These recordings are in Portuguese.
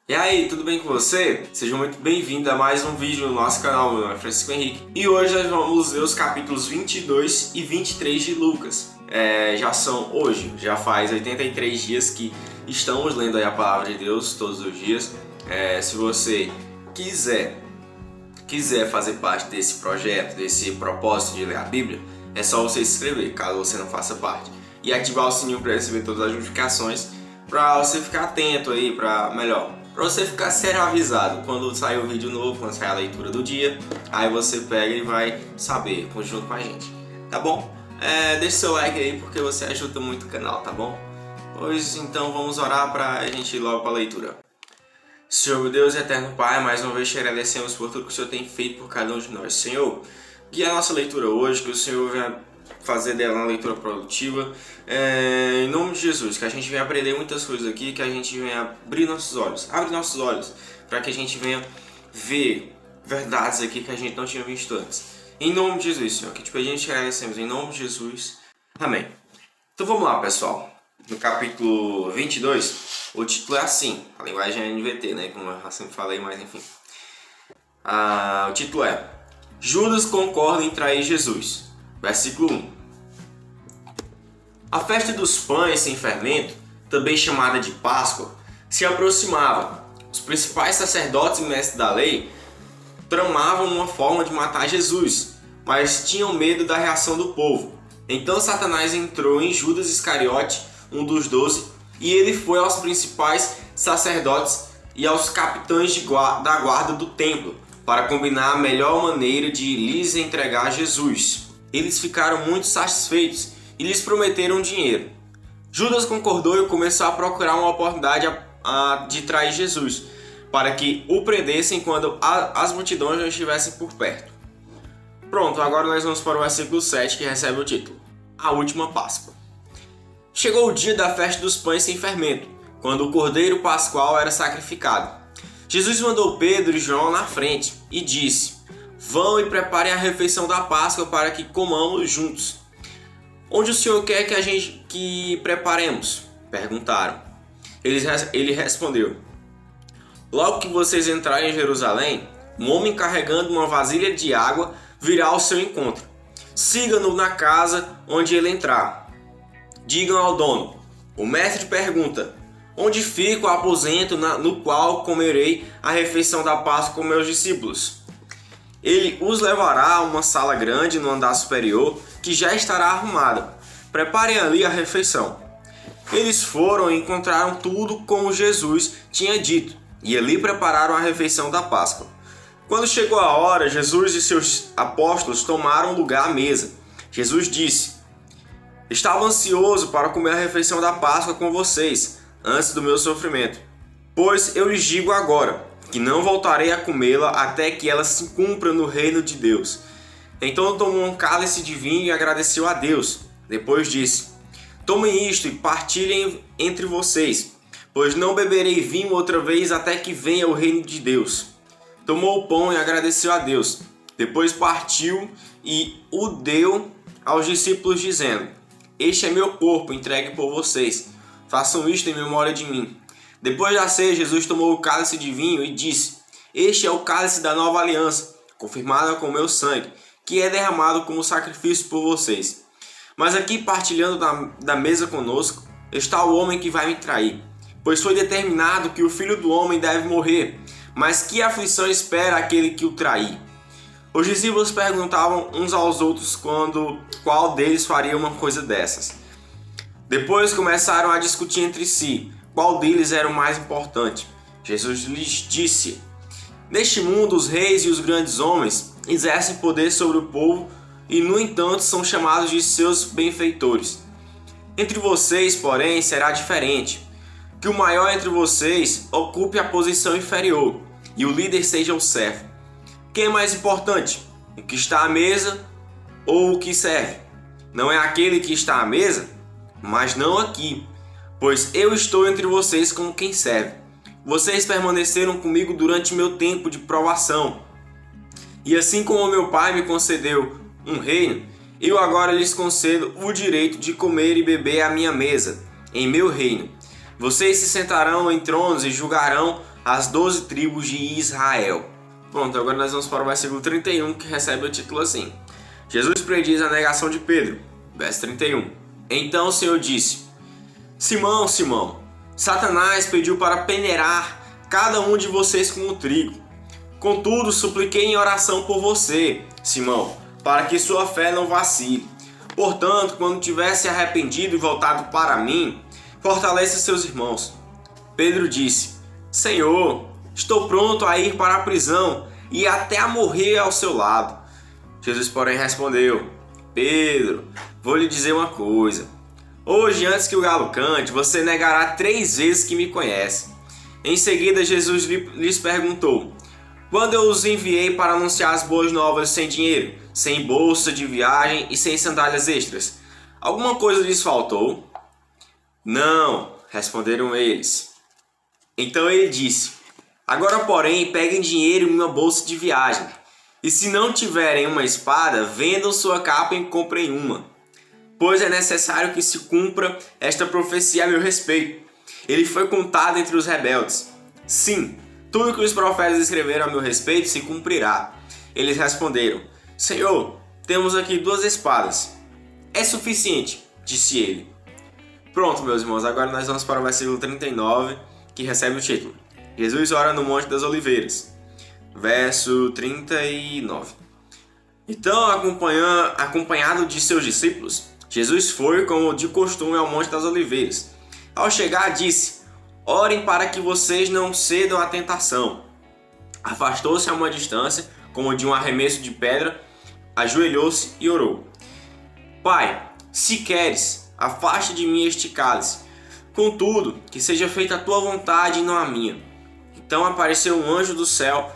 E aí, tudo bem com você? Seja muito bem-vindo a mais um vídeo no nosso canal. Meu nome é Francisco Henrique e hoje nós vamos ler os capítulos 22 e 23 de Lucas. Já faz 83 dias que estamos lendo aí a Palavra de Deus todos os dias. Se você quiser fazer parte desse projeto, desse propósito de ler a Bíblia, é só você se inscrever, caso você não faça parte, e ativar o sininho para receber todas as notificações, para você ficar atento aí, para você ficar sendo avisado quando sair o vídeo novo, quando sair a leitura do dia. Aí você pega e vai saber, junto com a gente, tá bom? Deixe seu like aí porque você ajuda muito o canal, tá bom? Pois então vamos orar para a gente ir logo para a leitura. Senhor, meu Deus e eterno Pai, mais uma vez te agradecemos por tudo que o Senhor tem feito por cada um de nós. Senhor, guia a nossa leitura hoje, que o Senhor venha fazer dela uma leitura produtiva, em nome de Jesus, que a gente venha aprender muitas coisas aqui, que a gente venha abrir nossos olhos, para que a gente venha ver verdades aqui que a gente não tinha visto antes. Em nome de Jesus, Senhor, que te pedimos e te agradecemos, em nome de Jesus, amém. Então vamos lá, pessoal, no capítulo 22, o título é assim, a linguagem é NVT, né, como eu sempre falei, mas enfim. O título é Judas concorda em trair Jesus, versículo 1. A festa dos pães sem fermento, também chamada de Páscoa, se aproximava. Os principais sacerdotes e mestres da lei tramavam uma forma de matar Jesus, mas tinham medo da reação do povo. Então Satanás entrou em Judas Iscariote, um dos 12, e ele foi aos principais sacerdotes e aos capitães da guarda do templo para combinar a melhor maneira de lhes entregar Jesus. Eles ficaram muito satisfeitos e lhes prometeram dinheiro. Judas concordou e começou a procurar uma oportunidade de trair Jesus, para que o prendessem quando as multidões não estivessem por perto. Pronto, agora nós vamos para o versículo 7, que recebe o título: A Última Páscoa. Chegou o dia da festa dos pães sem fermento, quando o cordeiro pascual era sacrificado. Jesus mandou Pedro e João na frente e disse: Vão e preparem a refeição da Páscoa para que comamos juntos. Onde o Senhor quer que preparemos? Perguntaram. Ele respondeu: Logo que vocês entrarem em Jerusalém, um homem carregando uma vasilha de água virá ao seu encontro. Sigam-no na casa onde ele entrar. Digam ao dono: O mestre pergunta: Onde fica o aposento no qual comerei a refeição da Páscoa com meus discípulos? Ele os levará a uma sala grande no andar superior, que já estará arrumada. Preparem ali a refeição. Eles foram e encontraram tudo como Jesus tinha dito, e ali prepararam a refeição da Páscoa. Quando chegou a hora, Jesus e seus apóstolos tomaram lugar à mesa. Jesus disse: Estava ansioso para comer a refeição da Páscoa com vocês, antes do meu sofrimento. Pois eu lhes digo agora, que não voltarei a comê-la até que ela se cumpra no reino de Deus. Então tomou um cálice de vinho e agradeceu a Deus. Depois disse: Tomem isto e partilhem entre vocês, pois não beberei vinho outra vez até que venha o reino de Deus. Tomou o pão e agradeceu a Deus. Depois partiu e o deu aos discípulos, dizendo: Este é meu corpo entregue por vocês. Façam isto em memória de mim. Depois da ceia, Jesus tomou o cálice de vinho e disse: Este é o cálice da nova aliança, confirmada com o meu sangue, que é derramado como sacrifício por vocês. Mas aqui, partilhando da mesa conosco, está o homem que vai me trair. Pois foi determinado que o Filho do Homem deve morrer, mas que aflição espera aquele que o trair? Os discípulos perguntavam uns aos outros qual deles faria uma coisa dessas. Depois começaram a discutir entre si qual deles era o mais importante. Jesus lhes disse: Neste mundo, os reis e os grandes homens exercem poder sobre o povo e, no entanto, são chamados de seus benfeitores. Entre vocês, porém, será diferente. Que o maior entre vocês ocupe a posição inferior e o líder seja o servo. Quem é mais importante? O que está à mesa ou o que serve? Não é aquele que está à mesa? Mas não aqui, pois eu estou entre vocês como quem serve. Vocês permaneceram comigo durante meu tempo de provação. E assim como meu Pai me concedeu um reino, eu agora lhes concedo o direito de comer e beber à minha mesa, em meu reino. Vocês se sentarão em tronos e julgarão as 12 tribos de Israel. Pronto, agora nós vamos para o versículo 31, que recebe o título assim: Jesus prediz a negação de Pedro. Verso 31. Então o Senhor disse: Simão, Simão, Satanás pediu para peneirar cada um de vocês como trigo. Contudo, supliquei em oração por você, Simão, para que sua fé não vacile. Portanto, quando tiver se arrependido e voltado para mim, fortaleça seus irmãos. Pedro disse: Senhor, estou pronto a ir para a prisão e até a morrer ao seu lado. Jesus, porém, respondeu: Pedro, vou lhe dizer uma coisa. Hoje, antes que o galo cante, você negará 3 vezes que me conhece. Em seguida, Jesus lhes perguntou: quando eu os enviei para anunciar as boas novas sem dinheiro, sem bolsa de viagem e sem sandálias extras, alguma coisa lhes faltou? Não, responderam eles. Então ele disse: agora, porém, peguem dinheiro em uma bolsa de viagem. E se não tiverem uma espada, vendam sua capa e comprem uma. Pois é necessário que se cumpra esta profecia a meu respeito. Ele foi contado entre os rebeldes. Sim, tudo que os profetas escreveram a meu respeito se cumprirá. Eles responderam: Senhor, temos aqui 2 espadas. É suficiente, disse ele. Pronto, meus irmãos, agora nós vamos para o versículo 39, que recebe o título: Jesus ora no Monte das Oliveiras. Verso 39. Então, acompanhado de seus discípulos, Jesus foi, como de costume, ao Monte das Oliveiras. Ao chegar, disse: orem para que vocês não cedam à tentação. Afastou-se a uma distância, como de um arremesso de pedra, ajoelhou-se e orou: Pai, se queres, afaste de mim este cálice. Contudo, que seja feita a tua vontade e não a minha. Então apareceu um anjo do céu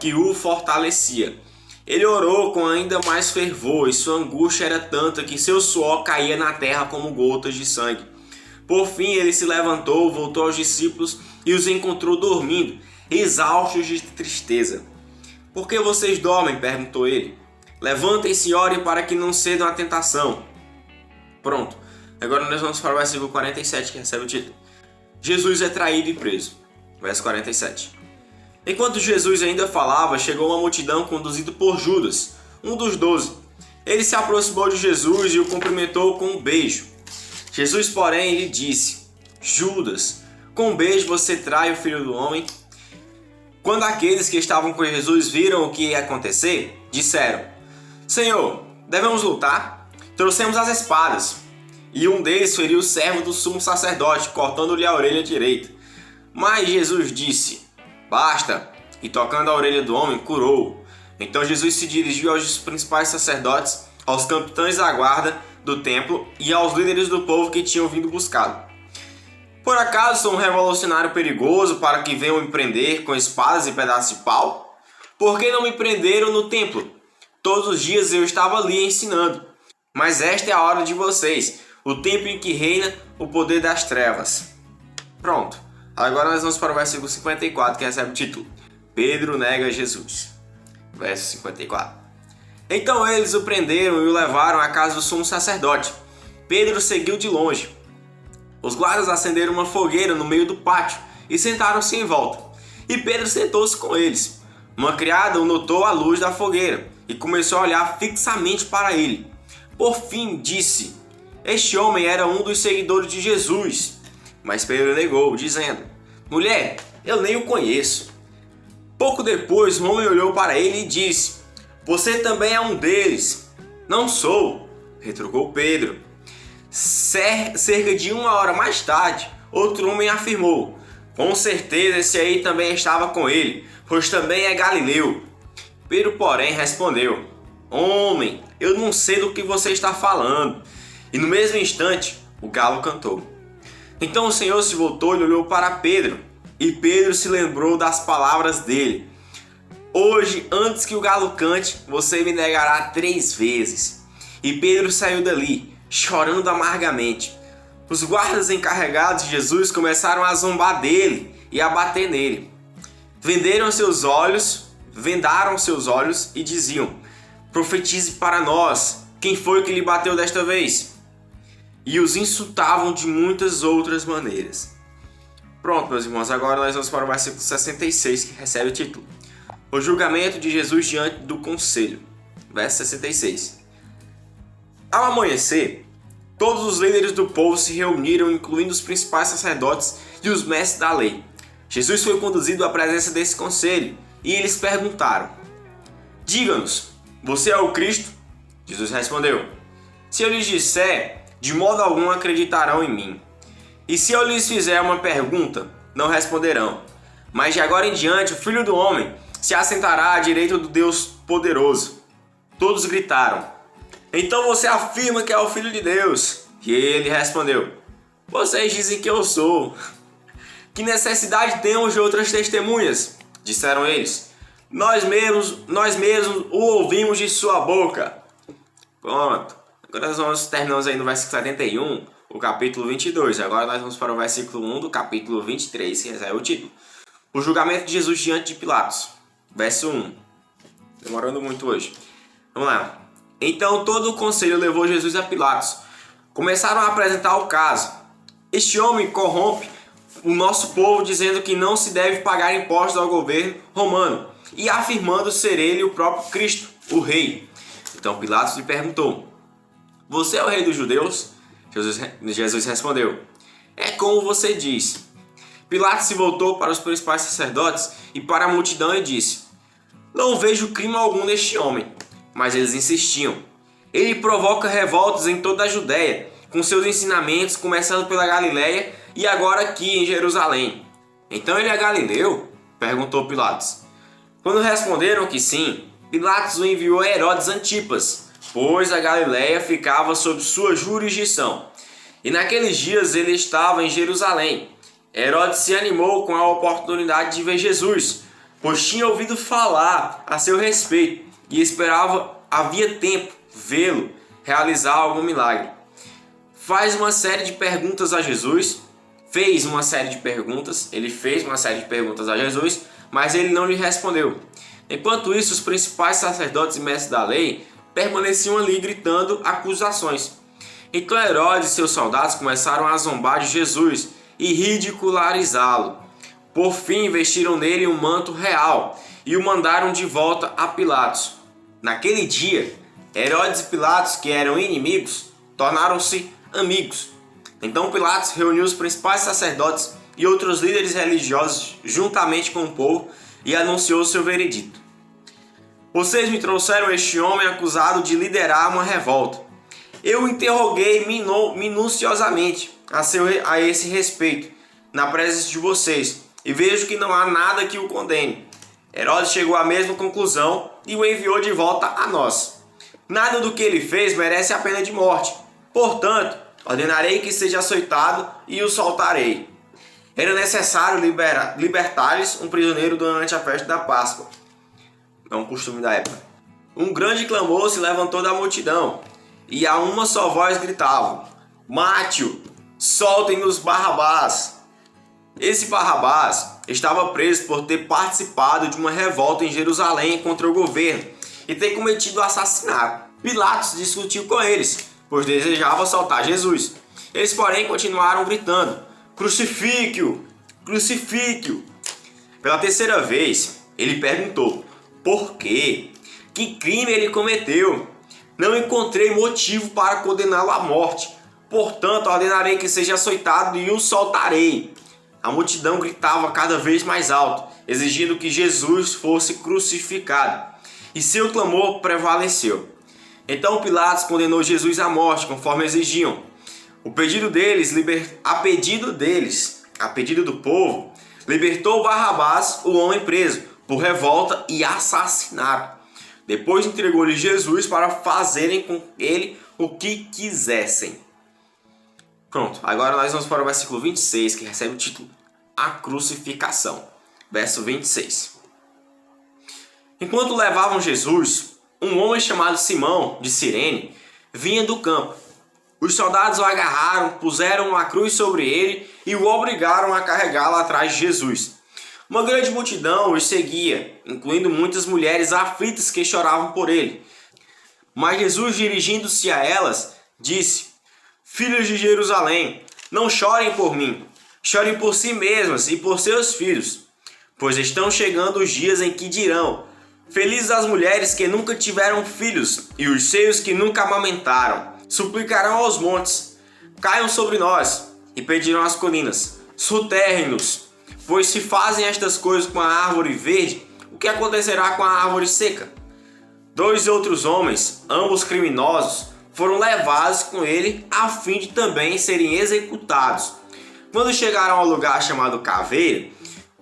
que o fortalecia. Ele orou com ainda mais fervor, e sua angústia era tanta que seu suor caía na terra como gotas de sangue. Por fim ele se levantou, voltou aos discípulos e os encontrou dormindo, exaustos de tristeza. Por que vocês dormem? Perguntou ele. Levantem-se e orem para que não cedam à tentação. Pronto, agora nós vamos para o versículo 47, que recebe o título: Jesus é traído e preso. Verso 47. Enquanto Jesus ainda falava, chegou uma multidão conduzida por Judas, um dos 12. Ele se aproximou de Jesus e o cumprimentou com um beijo. Jesus, porém, lhe disse: Judas, com um beijo você trai o Filho do Homem? Quando aqueles que estavam com Jesus viram o que ia acontecer, disseram: Senhor, devemos lutar? Trouxemos as espadas. E um deles feriu o servo do sumo sacerdote, cortando-lhe a orelha direita. Mas Jesus disse: basta, e tocando a orelha do homem, curou. Então Jesus se dirigiu aos principais sacerdotes, aos capitães da guarda do templo e aos líderes do povo que tinham vindo buscá-lo. Por acaso sou um revolucionário perigoso para que venham me prender com espadas e pedaços de pau? Por que não me prenderam no templo? Todos os dias eu estava ali ensinando. Mas esta é a hora de vocês, o tempo em que reina o poder das trevas. Pronto. Agora nós vamos para o versículo 54, que recebe o título: Pedro nega Jesus. Verso 54. Então eles o prenderam e o levaram à casa do sumo sacerdote. Pedro seguiu de longe. Os guardas acenderam uma fogueira no meio do pátio e sentaram-se em volta. E Pedro sentou-se com eles. Uma criada o notou à luz da fogueira e começou a olhar fixamente para ele. Por fim disse: este homem era um dos seguidores de Jesus. Mas Pedro negou, dizendo: mulher, eu nem o conheço. Pouco depois, o homem olhou para ele e disse: você também é um deles. Não sou, retrucou Pedro. Cerca de 1 hora mais tarde, outro homem afirmou: com certeza esse aí também estava com ele, pois também é galileu. Pedro, porém, respondeu: homem, eu não sei do que você está falando. E no mesmo instante, o galo cantou. Então o Senhor se voltou e olhou para Pedro, e Pedro se lembrou das palavras dele: hoje, antes que o galo cante, você me negará 3 vezes. E Pedro saiu dali, chorando amargamente. Os guardas encarregados de Jesus começaram a zombar dele e a bater nele. Vendaram seus olhos e diziam: profetize para nós, quem foi que lhe bateu desta vez? E os insultavam de muitas outras maneiras. Pronto, meus irmãos, agora nós vamos para o versículo 66, que recebe o título: O julgamento de Jesus diante do conselho. Verso 66. Ao amanhecer, todos os líderes do povo se reuniram, incluindo os principais sacerdotes e os mestres da lei. Jesus foi conduzido à presença desse conselho e eles perguntaram: Diga-nos, você é o Cristo? Jesus respondeu: Se eu lhes disser, de modo algum acreditarão em mim. E se eu lhes fizer uma pergunta, não responderão. Mas de agora em diante o Filho do Homem se assentará à direita do Deus poderoso. Todos gritaram: Então você afirma que é o Filho de Deus? E ele respondeu: Vocês dizem que eu sou. Que necessidade temos de outras testemunhas? Disseram eles. Nós mesmos o ouvimos de sua boca. Pronto. Agora nós terminamos aí no versículo 71, o capítulo 22. Agora nós vamos para o versículo 1 do capítulo 23, que recebe o título: O julgamento de Jesus diante de Pilatos. Verso 1. Demorando muito hoje. Vamos lá. Então todo o conselho levou Jesus a Pilatos. Começaram a apresentar o caso. Este homem corrompe o nosso povo, dizendo que não se deve pagar impostos ao governo romano e afirmando ser ele o próprio Cristo, o rei. Então Pilatos lhe perguntou: Você é o rei dos judeus? Jesus respondeu: É como você diz. Pilatos se voltou para os principais sacerdotes e para a multidão e disse: Não vejo crime algum neste homem. Mas eles insistiam: Ele provoca revoltas em toda a Judéia, com seus ensinamentos, começando pela Galiléia e agora aqui em Jerusalém. Então ele é galileu? Perguntou Pilatos. Quando responderam que sim, Pilatos o enviou a Herodes Antipas, pois a Galiléia ficava sob sua jurisdição. E naqueles dias ele estava em Jerusalém. Herodes se animou com a oportunidade de ver Jesus, pois tinha ouvido falar a seu respeito e esperava havia tempo vê-lo realizar algum milagre. Fez uma série de perguntas a Jesus, mas ele não lhe respondeu. Enquanto isso, os principais sacerdotes e mestres da lei permaneciam ali gritando acusações. Então Herodes e seus soldados começaram a zombar de Jesus e ridicularizá-lo. Por fim, vestiram nele um manto real e o mandaram de volta a Pilatos. Naquele dia, Herodes e Pilatos, que eram inimigos, tornaram-se amigos. Então Pilatos reuniu os principais sacerdotes e outros líderes religiosos juntamente com o povo e anunciou seu veredito: Vocês me trouxeram este homem acusado de liderar uma revolta. Eu o interroguei minuciosamente a esse respeito na presença de vocês e vejo que não há nada que o condene. Herodes chegou à mesma conclusão e o enviou de volta a nós. Nada do que ele fez merece a pena de morte. Portanto, ordenarei que seja açoitado e o soltarei. Era necessário libertar-lhes um prisioneiro durante a festa da Páscoa. É um costume da época. Um grande clamor se levantou da multidão, e a uma só voz gritavam: Mate-o! Soltem-nos Barrabás! Esse Barrabás estava preso por ter participado de uma revolta em Jerusalém contra o governo e ter cometido assassinato. Pilatos discutiu com eles, pois desejava soltar Jesus. Eles, porém, continuaram gritando: Crucifique-o! Crucifique-o! Pela terceira vez, ele perguntou: Por quê? Que crime ele cometeu? Não encontrei motivo para condená-lo à morte. Portanto, ordenarei que seja açoitado e o soltarei. A multidão gritava cada vez mais alto, exigindo que Jesus fosse crucificado. E seu clamor prevaleceu. Então Pilatos condenou Jesus à morte, conforme exigiam. A pedido do povo, libertou Barrabás, o homem preso, por revolta e assassinato. Depois entregou-lhe Jesus para fazerem com ele o que quisessem. Pronto, agora nós vamos para o versículo 26, que recebe o título A Crucificação. Verso 26. Enquanto levavam Jesus, um homem chamado Simão, de Cirene, vinha do campo. Os soldados o agarraram, puseram uma cruz sobre ele e o obrigaram a carregá-lo atrás de Jesus. Uma grande multidão os seguia, incluindo muitas mulheres aflitas que choravam por ele. Mas Jesus, dirigindo-se a elas, disse: Filhos de Jerusalém, não chorem por mim. Chorem por si mesmas e por seus filhos, pois estão chegando os dias em que dirão: felizes as mulheres que nunca tiveram filhos e os seios que nunca amamentaram. Suplicarão aos montes: caiam sobre nós, e pedirão às colinas: soterrem-nos. Pois se fazem estas coisas com a árvore verde, o que acontecerá com a árvore seca? 2 outros homens, ambos criminosos, foram levados com ele a fim de também serem executados. Quando chegaram ao lugar chamado Caveira,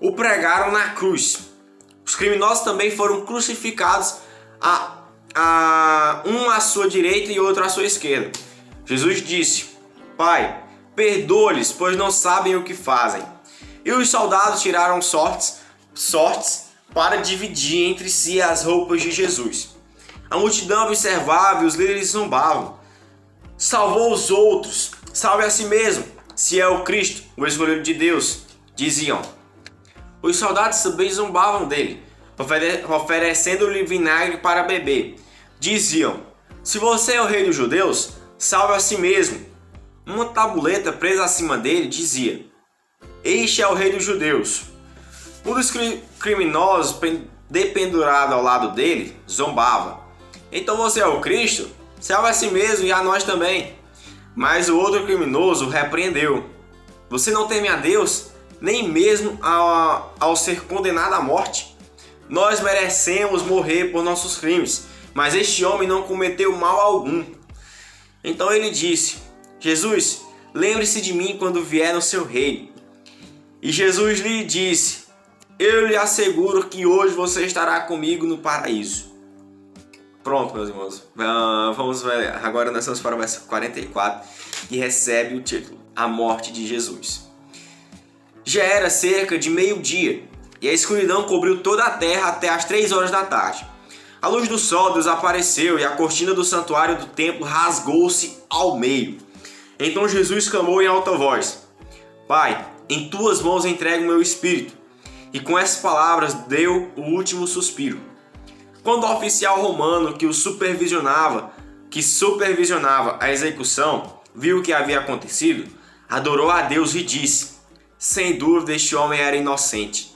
o pregaram na cruz. Os criminosos também foram crucificados, um à sua direita e outro à sua esquerda. Jesus disse: Pai, perdoa-lhes, pois não sabem o que fazem. E os soldados tiraram sortes para dividir entre si as roupas de Jesus. A multidão observava e os líderes zombavam. Salvou os outros, salve a si mesmo, se é o Cristo, o escolhido de Deus, diziam. Os soldados também zombavam dele, oferecendo-lhe vinagre para beber. Diziam: se você é o rei dos judeus, salve a si mesmo. Uma tabuleta presa acima dele dizia: este é o rei dos judeus. Um dos criminosos dependurado ao lado dele zombava: então você é o Cristo? Salve a si mesmo e a nós também. Mas o outro criminoso o repreendeu: você não teme a Deus, nem mesmo ao ser condenado à morte? Nós merecemos morrer por nossos crimes, mas este homem não cometeu mal algum. Então ele disse: Jesus, lembre-se de mim quando vier no seu reino. E Jesus lhe disse: eu lhe asseguro que hoje você estará comigo no paraíso. Pronto, meus irmãos. Vamos ver. Agora nós vamos para o verso 44, que recebe o título: A Morte de Jesus. Já era cerca de meio-dia, e a escuridão cobriu toda a terra até as 3 horas da tarde. A luz do sol desapareceu e a cortina do santuário do templo rasgou-se ao meio. Então Jesus clamou em alta voz: Pai, em tuas mãos entrego o meu espírito. E com essas palavras deu o último suspiro. Quando o oficial romano que supervisionava a execução, viu o que havia acontecido, adorou a Deus e disse: sem dúvida este homem era inocente.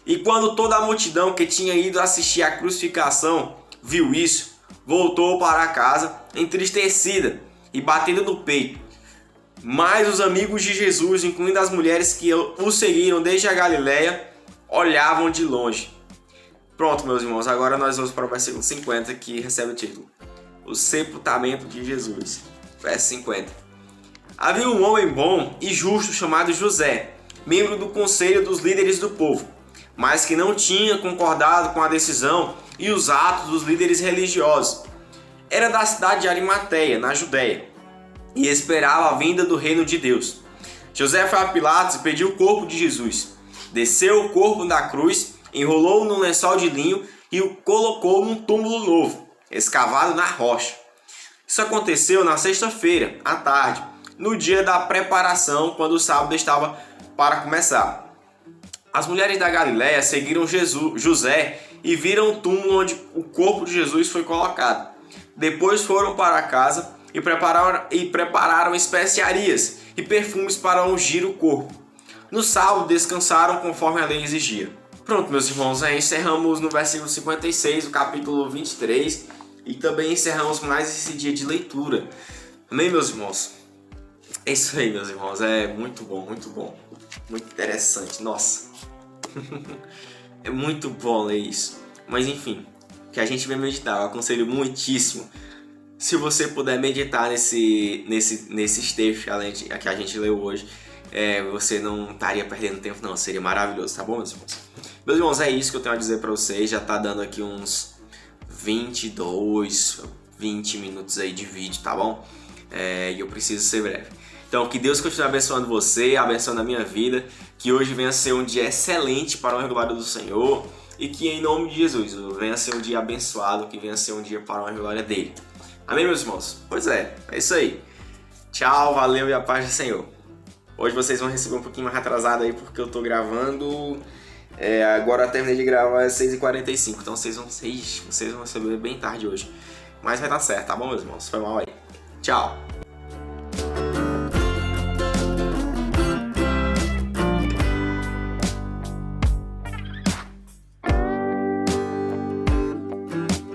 E quando toda a multidão que tinha ido assistir à crucificação viu isso, voltou para casa entristecida e batendo no peito. Mas os amigos de Jesus, incluindo as mulheres que o seguiram desde a Galileia, olhavam de longe. Pronto, meus irmãos, agora nós vamos para o versículo 50, que recebe o título: O sepultamento de Jesus. Verso 50. Havia um homem bom e justo chamado José, membro do conselho dos líderes do povo, mas que não tinha concordado com a decisão e os atos dos líderes religiosos. Era da cidade de Arimateia, na Judéia, e esperava a vinda do reino de Deus. José foi a Pilatos e pediu o corpo de Jesus. Desceu o corpo da cruz, enrolou-o num lençol de linho e o colocou num túmulo novo, escavado na rocha. Isso aconteceu na sexta-feira, à tarde, no dia da preparação, quando o sábado estava para começar. As mulheres da Galileia seguiram José e viram o túmulo onde o corpo de Jesus foi colocado. Depois foram para casa e prepararam especiarias e perfumes para ungir o corpo. No sábado descansaram conforme a lei exigia. Pronto, meus irmãos, encerramos no versículo 56, do capítulo 23, e também encerramos mais esse dia de leitura. Amém, meus irmãos? É isso aí, meus irmãos, é muito bom, muito interessante, nossa. É muito bom ler isso. Mas enfim, que a gente vai meditar, eu aconselho muitíssimo. Se você puder meditar nesses textos que a gente leu hoje, você não estaria perdendo tempo não, seria maravilhoso, tá bom, meus irmãos? Meus irmãos, é isso que eu tenho a dizer pra vocês, já tá dando aqui uns 20 minutos aí de vídeo, tá bom? E eu preciso ser breve. Então, que Deus continue abençoando você, abençoando a minha vida, que hoje venha ser um dia excelente para a honra e glória do Senhor, e que em nome de Jesus venha ser um dia abençoado, que venha ser um dia para a honra e glória dele. Amém, meus irmãos? Pois é isso aí. Tchau, valeu e a paz do Senhor. Hoje vocês vão receber um pouquinho mais atrasado aí, porque eu tô gravando... agora eu terminei de gravar às 6h45, então vocês vão receber bem tarde hoje. Mas vai dar certo, tá bom, meus irmãos? Foi mal aí. Tchau.